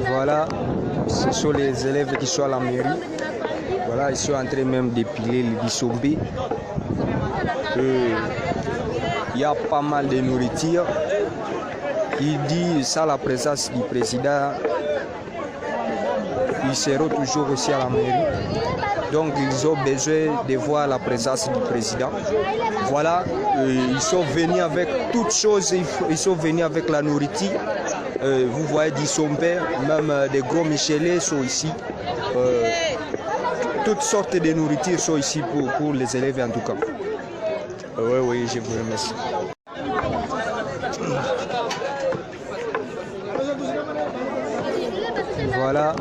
Voilà, ce sont les élèves qui sont à la mairie. Voilà, ils sont en train même d'épiler le bissombé. Il y a pas mal de nourriture. Il dit ça, la présence du président. Ils seront toujours aussi à la mairie. Donc ils ont besoin de voir la présence du président. Voilà, ils sont venus avec toutes choses, ils sont venus avec la nourriture. Vous voyez du sombert, même des gros michelets sont ici. Toutes sortes de nourritures sont ici pour les élèves en tout cas. Oui, je vous remercie. Voilà,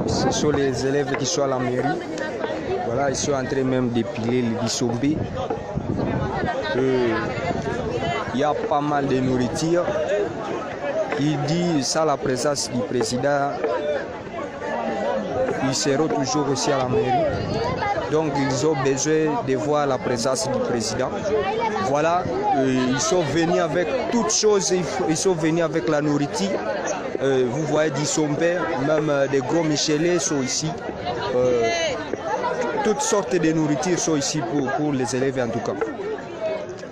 ce sont les élèves qui sont à la mairie. Voilà, ils sont en train même d'épiler le bissombé. Il y a pas mal de nourriture. Il dit ça, la présence du président. Ils seront toujours aussi à la mairie. Donc ils ont besoin de voir la présence du président. Voilà, ils sont venus avec toutes choses, ils sont venus avec la nourriture. Vous voyez du sombert, même des gros michelets sont ici. Toutes sortes de nourritures sont ici pour les élèves en tout cas.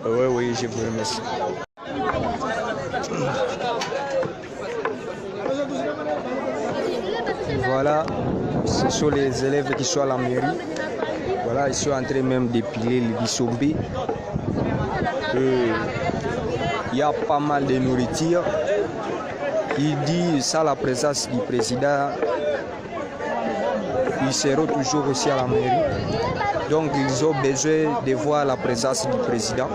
Oui, je vous remercie. Voilà, ce sont les élèves qui sont à la mairie. Voilà, ils sont en train même d'épiler le bissombé. Il y a pas mal de nourriture. Il dit ça, la présence du président. Ils seront toujours aussi à la mairie. Donc ils ont besoin de voir la présence du président.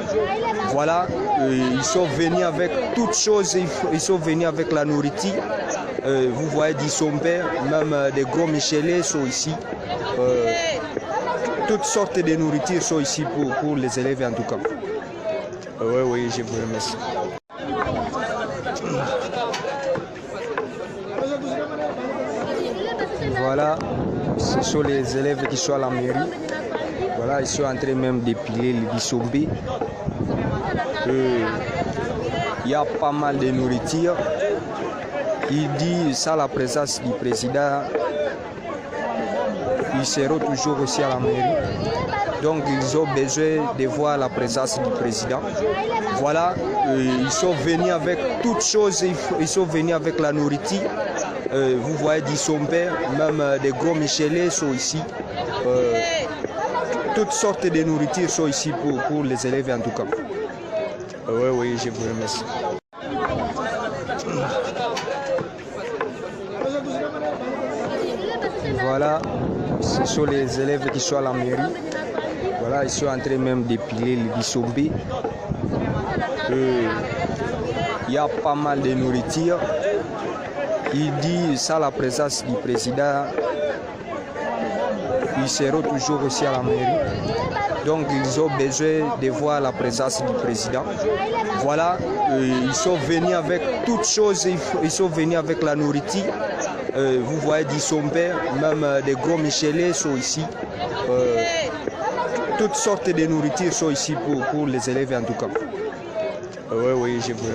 Voilà, ils sont venus avec toutes choses, ils sont venus avec la nourriture. Vous voyez du sombert, même des gros michelets sont ici. Toutes sortes de nourritures sont ici pour les élèves en tout cas. Oui, je vous remercie. Voilà, ce sont les élèves qui sont à la mairie. Voilà, ils sont en train même d'épiler le bissombé. Il y a pas mal de nourriture. Il dit ça, la présence du président. Ils seront toujours aussi à la mairie. Donc ils ont besoin de voir la présence du président. Voilà, ils sont venus avec toutes choses, ils sont venus avec la nourriture. Vous voyez du sombert, même des gros michelets sont ici. Toutes sortes de nourritures sont ici pour les élèves en tout cas. Oui, je vous remercie. Voilà, ce sont les élèves qui sont à la mairie. Voilà, ils sont en train même d'épiler le bissombé. Il y a pas mal de nourriture. Il dit ça, la présence du président. Ils seront toujours aussi à la mairie. Donc ils ont besoin de voir la présence du président. Voilà, ils sont venus avec toutes choses, ils sont venus avec la nourriture. Vous voyez du sombert, même des gros michelets sont ici. Toutes sortes de nourritures sont ici pour les élèves en tout cas. Oui, je vous remercie.